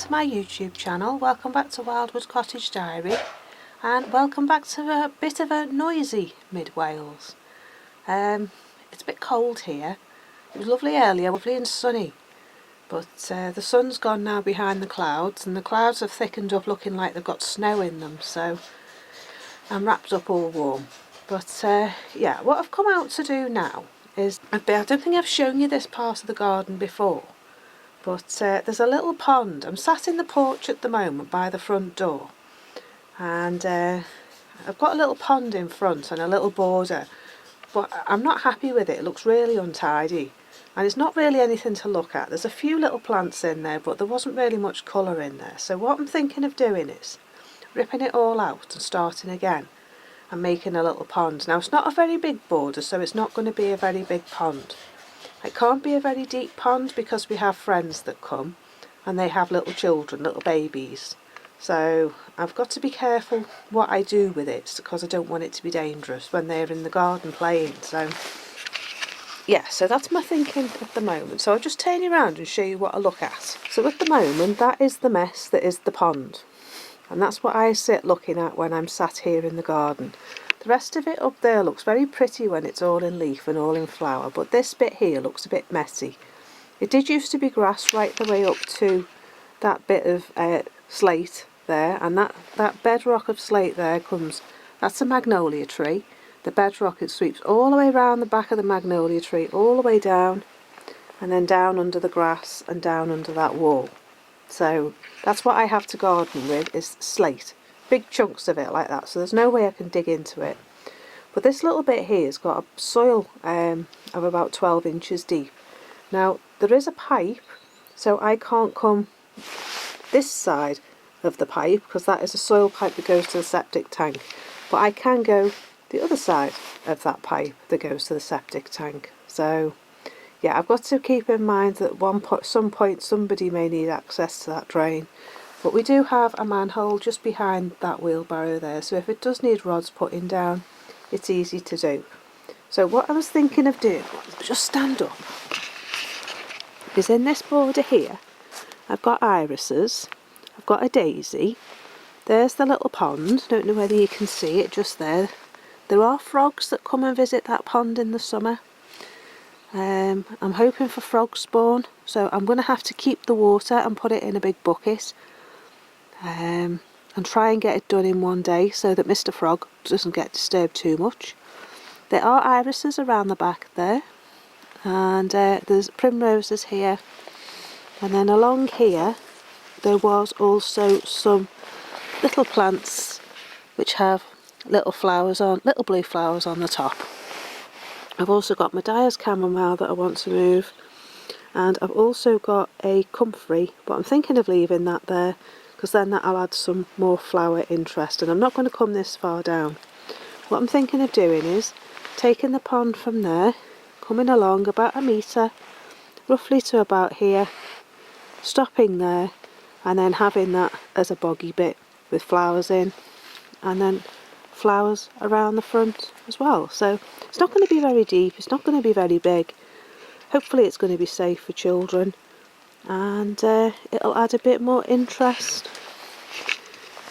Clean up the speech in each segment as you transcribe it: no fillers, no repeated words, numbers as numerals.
to my YouTube channel, welcome back to Wildwood Cottage Diary, and welcome back to a bit of a noisy mid-Wales. It's a bit cold here. It was lovely earlier, lovely and sunny, but the sun's gone now behind the clouds, and the clouds have thickened up looking like they've got snow in them, so I'm wrapped up all warm. But yeah, what I've come out to do now is, I don't think I've shown you this part of the garden before, but there's a little pond. I'm sat in the porch at the moment by the front door, and I've got a little pond in front and a little border, but I'm not happy with it. It looks really untidy and it's not really anything to look at. There's a few little plants in there, but there wasn't really much colour in there. So what I'm thinking of doing is ripping it all out and starting again and making a little pond. Now, it's not a very big border, so it's not going to be a very big pond. It can't be a very deep pond because we have friends that come and they have little children, little babies. So I've got to be careful what I do with it because I don't want it to be dangerous when they're in the garden playing. So yeah, so that's my thinking at the moment. So I'll just turn you around and show you what I look at. So at the moment, that is the mess that is the pond. And that's what I sit looking at when I'm sat here in the garden. The rest of it up there looks very pretty when it's all in leaf and all in flower, but this bit here looks a bit messy. It did used to be grass right the way up to that bit of slate there, and that bedrock of slate there that's a magnolia tree. The bedrock, it sweeps all the way around the back of the magnolia tree, all the way down, and then down under the grass and down under that wall. So that's what I have to garden with, is slate. Big chunks of it like that, so there's no way I can dig into it. But this little bit here has got a soil of about 12 inches deep. Now there is a pipe, so I can't come this side of the pipe because that is a soil pipe that goes to the septic tank, but I can go the other side of that pipe that goes to the septic tank. So yeah, I've got to keep in mind that at some point somebody may need access to that drain. But we do have a manhole just behind that wheelbarrow there, so if it does need rods putting down, it's easy to do. So what I was thinking of doing, just stand up, is in this border here, I've got irises, I've got a daisy, there's the little pond, don't know whether you can see it just there. There are frogs that come and visit that pond in the summer. I'm hoping for frog spawn, so I'm going to have to keep the water and put it in a big bucket. And try and get it done in one day so that Mr. Frog doesn't get disturbed too much. There are irises around the back there, and there's primroses here, and then along here there was also some little plants which have little blue flowers on the top. I've also got my Dyer's chamomile that I want to move, and I've also got a comfrey, but I'm thinking of leaving that there because then that'll add some more flower interest, and I'm not going to come this far down. What I'm thinking of doing is taking the pond from there, coming along about a metre, roughly to about here, stopping there, and then having that as a boggy bit with flowers in, and then flowers around the front as well. So it's not going to be very deep, it's not going to be very big. Hopefully it's going to be safe for children, and it'll add a bit more interest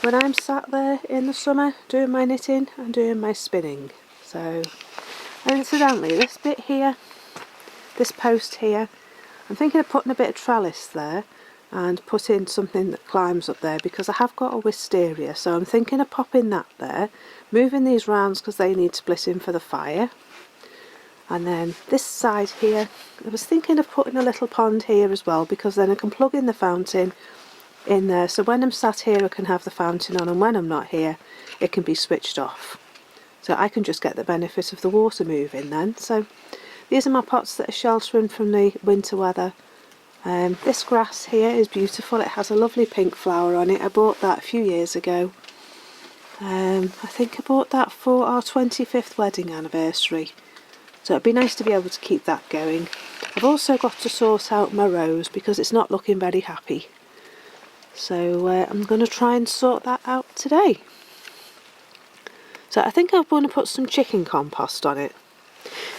when I'm sat there in the summer doing my knitting and doing my spinning. So, and incidentally, this bit here, this post here, I'm thinking of putting a bit of trellis there and putting something that climbs up there because I have got a wisteria, so I'm thinking of popping that there, moving these rounds because they need splitting for the fire. And then this side here, I was thinking of putting a little pond here as well, because then I can plug in the fountain in there, so when I'm sat here I can have the fountain on, and when I'm not here it can be switched off, so I can just get the benefit of the water moving then. So these are my pots that are sheltering from the winter weather. This grass here is beautiful, it has a lovely pink flower on it. I bought that a few years ago. I think I bought that for our 25th wedding anniversary, so it'd be nice to be able to keep that going. I've also got to sort out my rose because it's not looking very happy, so I'm going to try and sort that out today. So I think I'm going to put some chicken compost on it.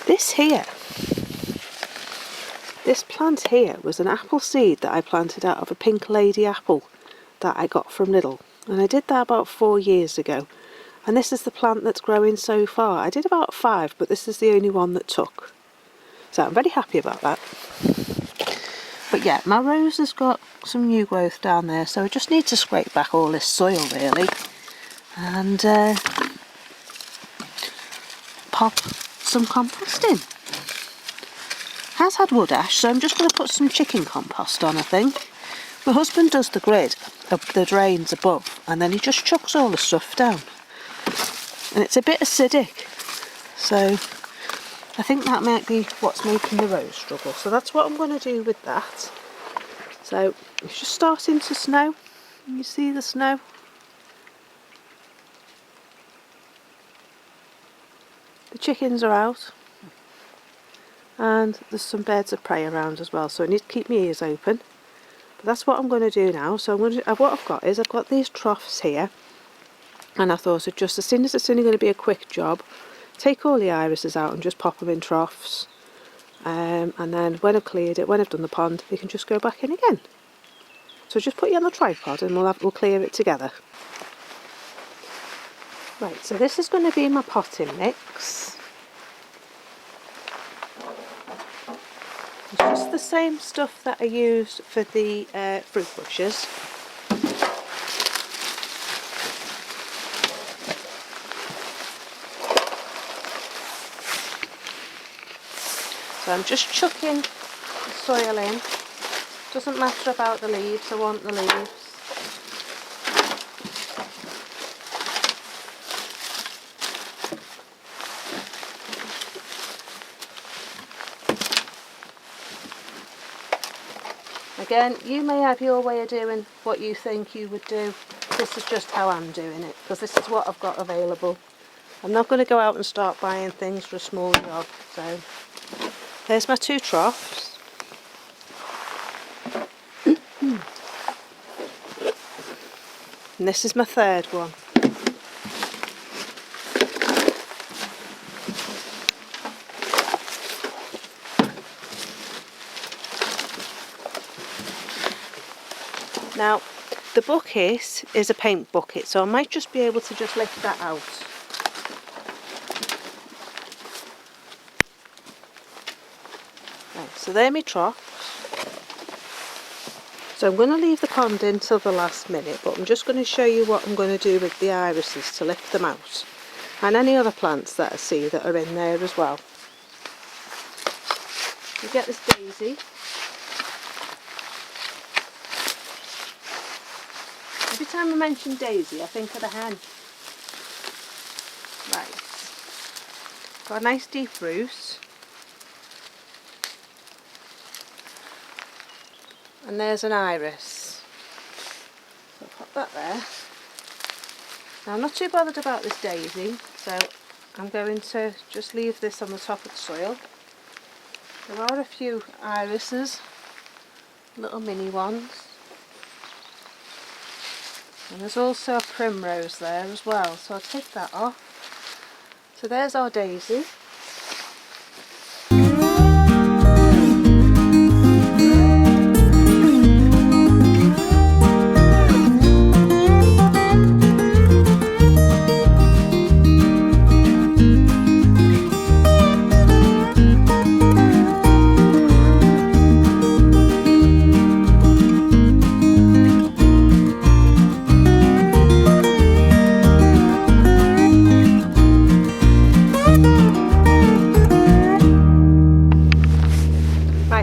This here This plant here was an apple seed that I planted out of a pink lady apple that I got from Lidl, and I did that about 4 years ago, and this is the plant that's growing so far. I did about 5, but this is the only one that took, so I'm very happy about that. But yeah, my rose has got some new growth down there, so I just need to scrape back all this soil really and pop some compost in. Has had wood ash, so I'm just going to put some chicken compost on, I think. My husband does the grid of the drains above, and then he just chucks all the stuff down. And it's a bit acidic, so I think that might be what's making the rose struggle. So that's what I'm going to do with that. So it's just starting to snow. Can you see the snow? The chickens are out. And there's some birds of prey around as well, so I need to keep my ears open. But that's what I'm going to do now. So what I've got is I've got these troughs here, and I thought of just, as soon as it's only going to be a quick job, take all the irises out and just pop them in troughs, and then when I've cleared it, when I've done the pond, we can just go back in again. So just put you on the tripod and we'll clear it together. Right, so this is going to be my potting mix. It's just the same stuff that I used for the fruit bushes. So I'm just chucking the soil in. Doesn't matter about the leaves, I want the leaves. Again, you may have your way of doing what you think you would do. This is just how I'm doing it, because this is what I've got available. I'm not going to go out and start buying things for a small job. So there's my 2 troughs. And this is my 3rd one. Now, the bucket is a paint bucket, so I might just be able to just lift that out. Right, so they're my troughs. So I'm going to leave the pond in till the last minute, but I'm just going to show you what I'm going to do with the irises to lift them out, and any other plants that I see that are in there as well. You get this daisy. Every time I mention daisy, I think of the hen. Right. Got a nice deep root. And there's an iris. So I'll pop that there. Now I'm not too bothered about this daisy, so I'm going to just leave this on the top of the soil. There are a few irises, little mini ones. And there's also a primrose there as well, so I'll take that off. So there's our daisy.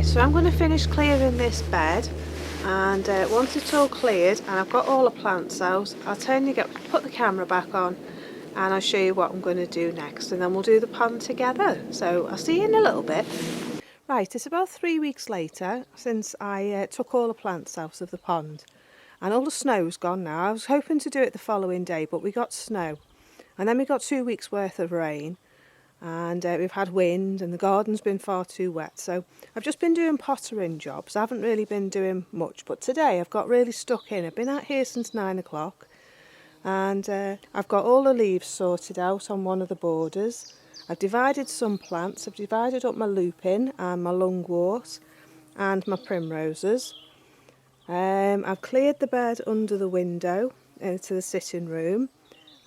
So I'm going to finish clearing this bed, and once it's all cleared and I've got all the plants out, I'll put the camera back on and I'll show you what I'm going to do next, and then we'll do the pond together. So I'll see you in a little bit. Right, it's about 3 weeks later since I took all the plants out of the pond, and all the snow's gone now. I was hoping to do it the following day, but we got snow, and then we got 2 weeks worth of rain. And we've had wind, and the garden's been far too wet, so I've just been doing pottering jobs. I haven't really been doing much, but today I've got really stuck in. I've been out here since 9 o'clock, and I've got all the leaves sorted out on one of the borders. I've divided some plants. I've divided up my lupin and my lungwort, and my primroses. I've cleared the bed under the window into the sitting room.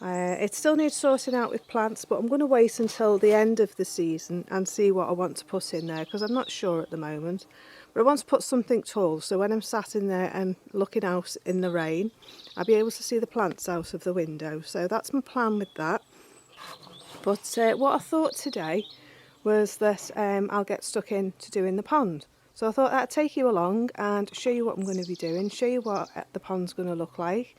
It still needs sorting out with plants, but I'm going to wait until the end of the season and see what I want to put in there, because I'm not sure at the moment. But I want to put something tall, so when I'm sat in there and looking out in the rain, I'll be able to see the plants out of the window. So that's my plan with that. But what I thought today was that I'll get stuck into doing the pond. So I thought I'd take you along and show you what I'm going to be doing, show you what the pond's going to look like,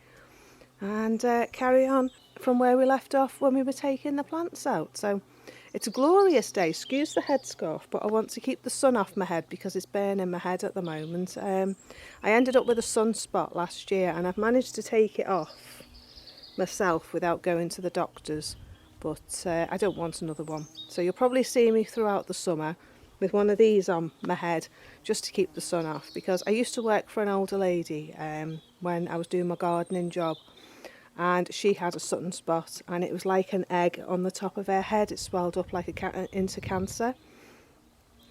and carry on from where we left off when we were taking the plants out. So it's a glorious day, excuse the headscarf, but I want to keep the sun off my head because it's burning my head at the moment. I ended up with a sunspot last year and I've managed to take it off myself without going to the doctors, but I don't want another one. So you'll probably see me throughout the summer with one of these on my head just to keep the sun off, because I used to work for an older lady when I was doing my gardening job, and she had a sunspot and it was like an egg on the top of her head. It swelled up like into cancer,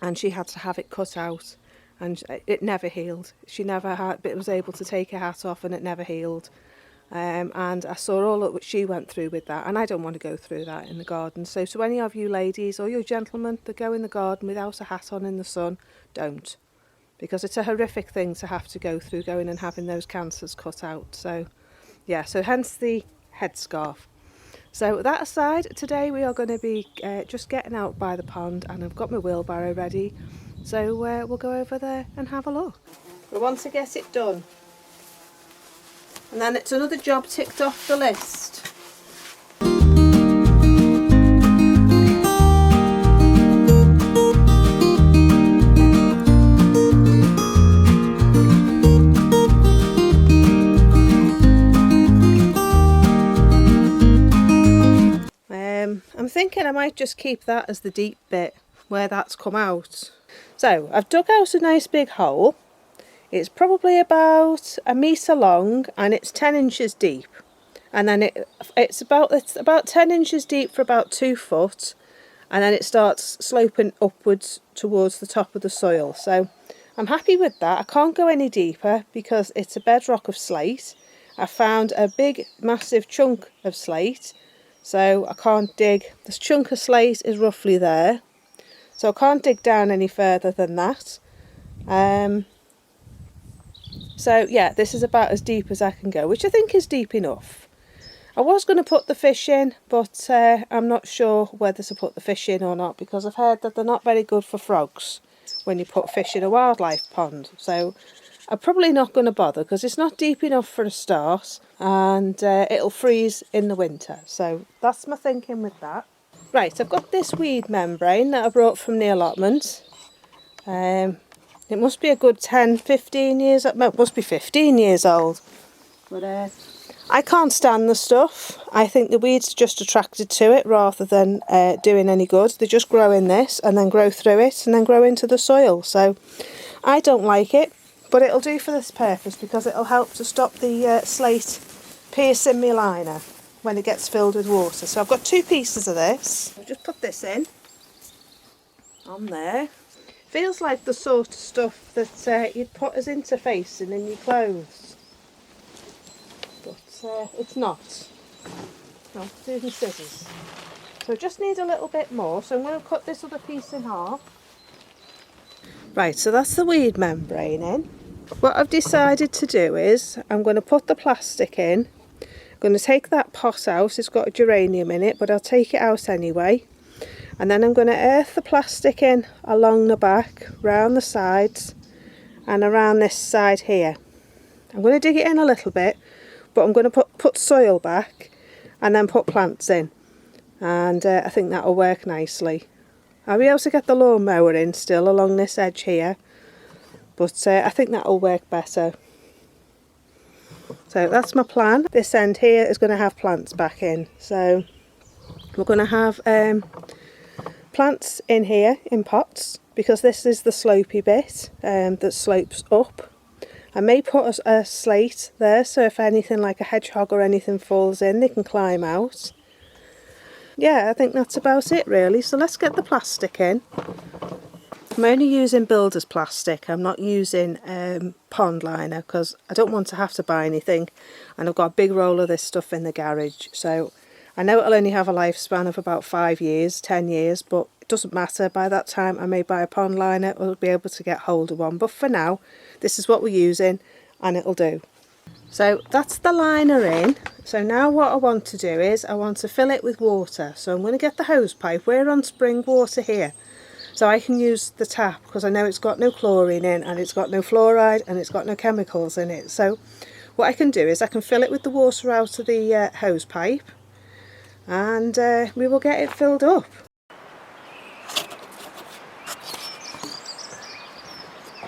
and she had to have it cut out, and it never healed. She never was able to take her hat off, and it never healed. And I saw all that she went through with that, and I don't want to go through that in the garden. So to any of you ladies or you gentlemen that go in the garden without a hat on in the sun, don't, because it's a horrific thing to have to go through, going and having those cancers cut out. So yeah, so hence the headscarf. So that aside, today we are going to be just getting out by the pond, and I've got my wheelbarrow ready, so we'll go over there and have a look. We want to get it done, and then it's another job ticked off the list. I'm thinking I might just keep that as the deep bit where that's come out. So I've dug out a nice big hole. It's probably about 1 metre long and it's 10 inches deep. And then it's about 10 inches deep for about 2 foot, and then it starts sloping upwards towards the top of the soil. So I'm happy with that. I can't go any deeper because it's a bedrock of slate. I found a big massive chunk of slate, so I can't dig. This chunk of slate is roughly there, so I can't dig down any further than that. So yeah, this is about as deep as I can go, which I think is deep enough. I was going to put the fish in, but I'm not sure whether to put the fish in or not, because I've heard that they're not very good for frogs when you put fish in a wildlife pond. So I'm probably not going to bother, because it's not deep enough for a start, and it'll freeze in the winter. So that's my thinking with that. Right, I've got this weed membrane that I brought from the allotment. It must be a good 10-15 years old. Well, it must be 15 years old. But I can't stand the stuff. I think the weeds are just attracted to it rather than doing any good. They just grow in this and then grow through it and then grow into the soil. So I don't like it, but it'll do for this purpose because it'll help to stop the slate piercing my liner when it gets filled with water. So I've got 2 pieces of this. I'll just put this in on there. Feels like the sort of stuff that you'd put as interfacing in your clothes, but it's not. No, using scissors. So I just need a little bit more, so I'm going to cut this other piece in half. Right, so that's the weed membrane in. What I've decided to do is I'm going to put the plastic in. I'm going to take that pot out. It's got a geranium in it, but I'll take it out anyway. And then I'm going to earth the plastic in along the back, round the sides and around this side here. I'm going to dig it in a little bit, but I'm going to put soil back and then put plants in. And I think that'll work nicely. I'll be able to get the lawnmower in still along this edge here, but I think that'll work better. So that's my plan. This end here is going to have plants back in. So we're going to have plants in here in pots, because this is the slopey bit that slopes up. I may put a slate there, so if anything like a hedgehog or anything falls in, they can climb out. Yeah, I think that's about it really. So let's get the plastic in. I'm only using builder's plastic. I'm not using pond liner because I don't want to have to buy anything, and I've got a big roll of this stuff in the garage, so I know it'll only have a lifespan of about 5 years, 10 years, but it doesn't matter. By that time I may buy a pond liner or be able to get hold of one, but for now this is what we're using and it'll do. So that's the liner in. So now what I want to do is I want to fill it with water. So I'm going to get the hose pipe. We're on spring water here, so I can use the tap because I know it's got no chlorine in, and it's got no fluoride, and it's got no chemicals in it. So what I can do is I can fill it with the water out of the hose pipe, and we will get it filled up.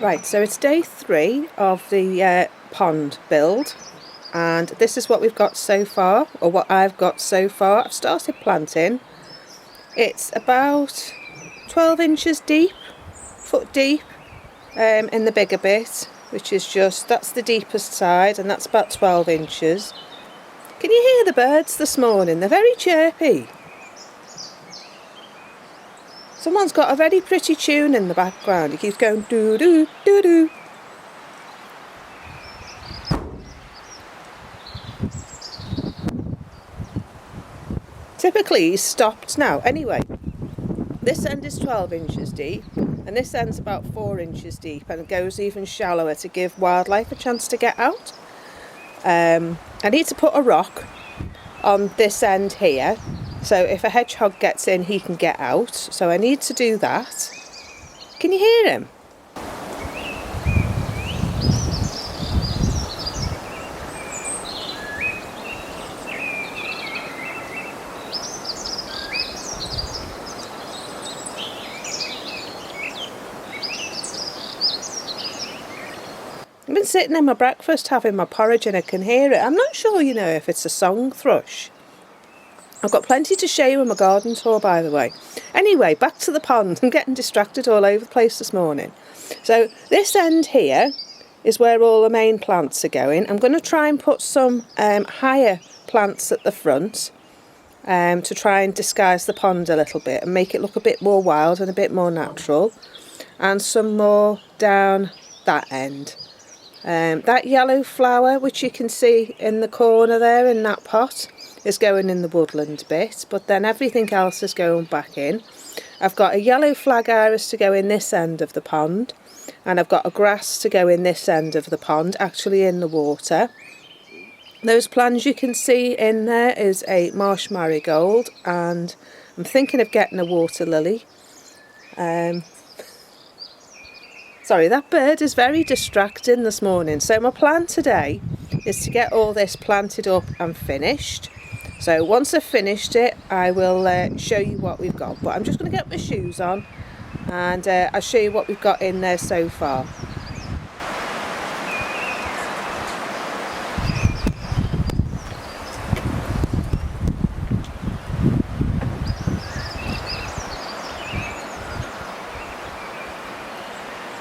Right, so it's day 3 of the pond build, and this is what we've got so far, or what I've got so far. I've started planting. It's about 12 inches deep, foot deep, in the bigger bit, which is that's the deepest side, and that's about 12 inches. Can you hear the birds this morning? They're very chirpy. Someone's got a very pretty tune in the background. It keeps going doo doo doo doo. Typically he's stopped now. Anyway, this end is 12 inches deep, and this end's about 4 inches deep, and it goes even shallower to give wildlife a chance to get out. I need to put a rock on this end here, so if a hedgehog gets in he can get out, so I need to do that. Can you hear him? I've been sitting in my breakfast having my porridge and I can hear it. I'm not sure, you know, if it's a song thrush. I've got plenty to show you in my garden tour, by the way. Anyway, back to the pond. I'm getting distracted all over the place this morning. So this end here is where all the main plants are going. I'm going to try and put some higher plants at the front to try and disguise the pond a little bit and make it look a bit more wild and a bit more natural. And some more down that end. That yellow flower, which you can see in the corner there in that pot, is going in the woodland bit, but then everything else is going back in. I've got a yellow flag iris to go in this end of the pond, and I've got a grass to go in this end of the pond, actually in the water. Those plants you can see in there is a marsh marigold, and I'm thinking of getting a water lily. Sorry, that bird is very distracting this morning. So my plan today is to get all this planted up and finished. So once I've finished it, I will show you what we've got. But I'm just going to get my shoes on, and I'll show you what we've got in there so far.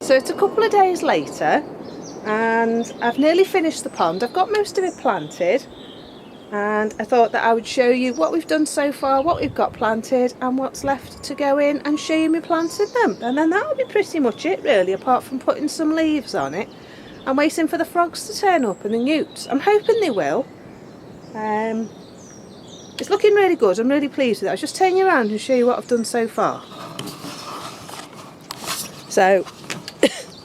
So it's a couple of days later, and I've nearly finished the pond. I've got most of it planted, and I thought that I would show you what we've done so far, what we've got planted and what's left to go in, and show you me planted them. And then that'll be pretty much it really, apart from putting some leaves on it. I'm waiting for the frogs to turn up and the newts. I'm hoping they will. It's looking really good. I'm really pleased with it. I'll just turn you around and show you what I've done so far. So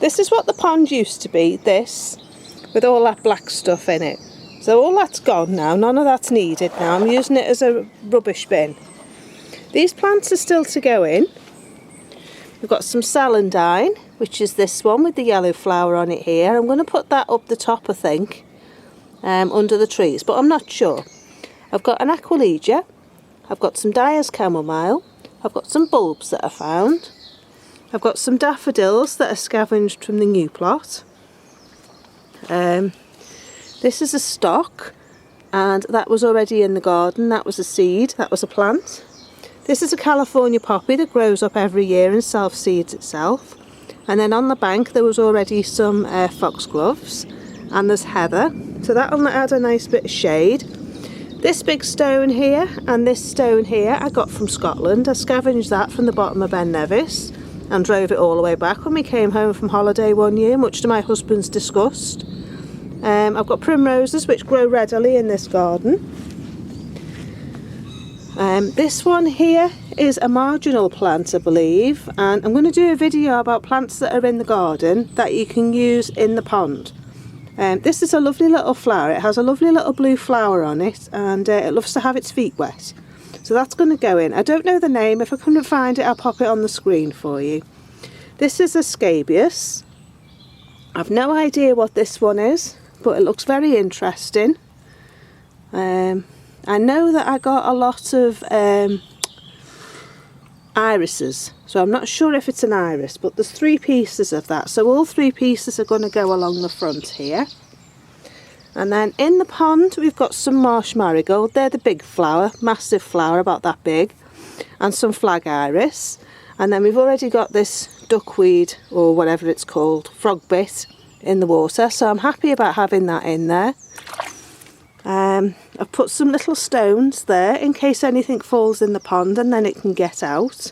this is what the pond used to be, this, with all that black stuff in it. So all that's gone now, none of that's needed now. I'm using it as a rubbish bin. These plants are still to go in. We've got some celandine, which is this one with the yellow flower on it here. I'm going to put that up the top, I think, under the trees, but I'm not sure. I've got an aquilegia, I've got some Dyer's chamomile, I've got some bulbs that I found. I've got some daffodils that are scavenged from the new plot. This is a stock, and that was already in the garden. That was a seed, that was a plant. This is a California poppy that grows up every year and self-seeds itself. And then on the bank there was already some foxgloves, and there's heather. So that'll add a nice bit of shade. This big stone here and this stone here I got from Scotland. I scavenged that from the bottom of Ben Nevis. and drove it all the way back when we came home from holiday one year, much to my husband's disgust. I've got primroses which grow readily in this garden. This one here is a marginal plant, I believe, and I'm going to do a video about plants that are in the garden that you can use in the pond. This is a lovely little flower. It has a lovely little blue flower on it, and it loves to have its feet wet. So that's going to go in. I don't know the name. If I couldn't find it, I'll pop it on the screen for you. This is a scabious. I've no idea what this one is, but it looks very interesting. I know that I got a lot of irises, so I'm not sure if it's an iris, but there's 3 pieces of that, so all 3 pieces are going to go along the front here. And then in the pond we've got some marsh marigold. They're the big flower, massive flower, about that big, and some flag iris. And then we've already got this duckweed, or whatever it's called, frog bit, in the water, so I'm happy about having that in there. I've put some little stones there in case anything falls in the pond and then it can get out.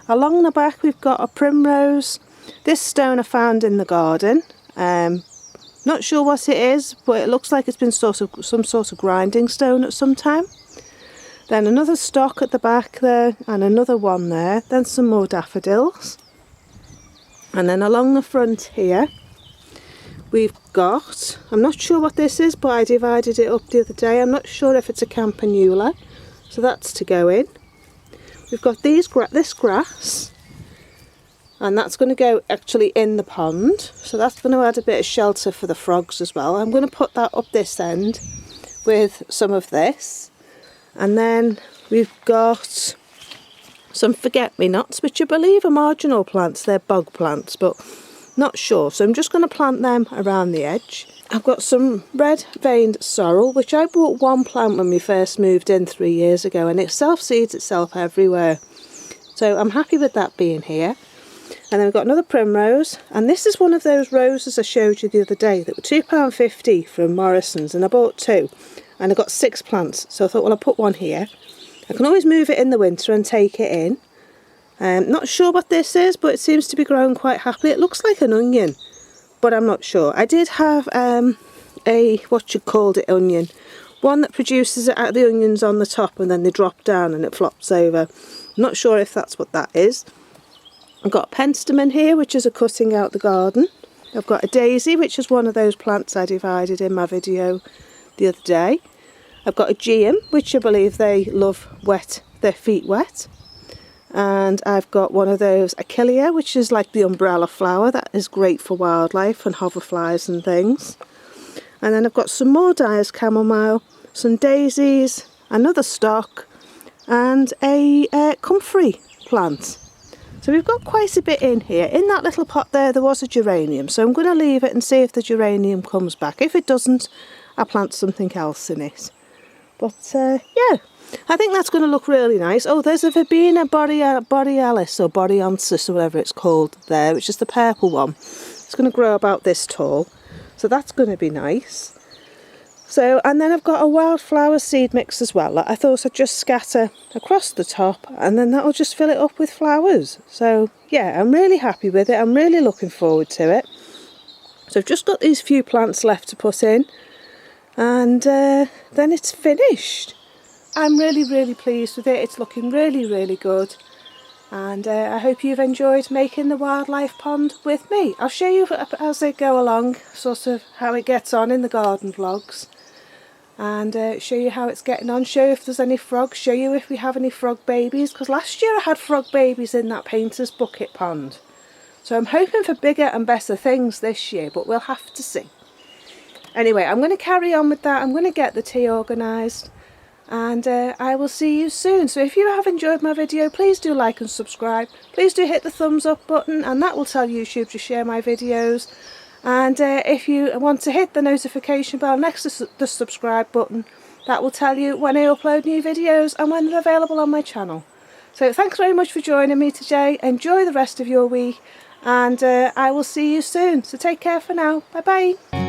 Along the back we've got a primrose. This stone I found in the garden. Not sure what it is, but it looks like it's been some sort of grinding stone at some time. Then another stalk at the back there, and another one there. Then some more daffodils. And then along the front here we've got, I'm not sure what this is, but I divided it up the other day. I'm not sure if it's a campanula, so that's to go in. We've got this grass, and that's going to go actually in the pond, so that's going to add a bit of shelter for the frogs as well. I'm going to put that up this end with some of this. And then we've got some forget-me-nots, which I believe are marginal plants. They're bog plants, but not sure, so I'm just going to plant them around the edge. I've got some red-veined sorrel, which I bought one plant when we first moved in 3 years ago, and it self-seeds itself everywhere. So I'm happy with that being here. And then we've got another primrose, and this is one of those roses I showed you the other day that were £2.50 from Morrison's, and I bought 2, and I got 6 plants, so I thought, well, I'll put one here. I can always move it in the winter and take it in. Not sure what this is, but it seems to be growing quite happily. It looks like an onion, but I'm not sure. I did have what you called it, onion. One that produces the onions on the top and then they drop down and it flops over. I'm not sure if that's what that is. I've got a penstemon here, which is a cutting out the garden. I've got a daisy, which is one of those plants I divided in my video the other day. I've got a geum, which I believe they love wet, their feet wet. And I've got one of those achillea, which is like the umbrella flower. That is great for wildlife and hoverflies and things. And then I've got some more Dyer's chamomile, some daisies, another stock, and a comfrey plant. So we've got quite a bit in here. In that little pot there was a geranium, so I'm going to leave it and see if the geranium comes back. If it doesn't, I'll plant something else in it. But yeah, I think that's going to look really nice. Oh, there's a Verbena borealis or boreansis or whatever it's called there, which is the purple one. It's going to grow about this tall, so that's going to be nice. So, and then I've got a wildflower seed mix as well that I thought I'd just scatter across the top, and then that'll just fill it up with flowers. So yeah, I'm really happy with it. I'm really looking forward to it. So I've just got these few plants left to put in, and then it's finished. I'm really pleased with it. It's looking really good, and I hope you've enjoyed making the wildlife pond with me. I'll show you as I go along sort of how it gets on in the garden vlogs, and show you how it's getting on, show you if there's any frogs, show you if we have any frog babies, because last year I had frog babies in that painter's bucket pond. So I'm hoping for bigger and better things this year, but we'll have to see. Anyway, I'm going to carry on with that. I'm going to get the tea organised, and I will see you soon. So if you have enjoyed my video, please do like and subscribe. Please do hit the thumbs up button, and that will tell YouTube to share my videos. And if you want to hit the notification bell next to the subscribe button, that will tell you when I upload new videos and when they're available on my channel. So thanks very much for joining me today. Enjoy the rest of your week, and I will see you soon. So take care for now. Bye bye.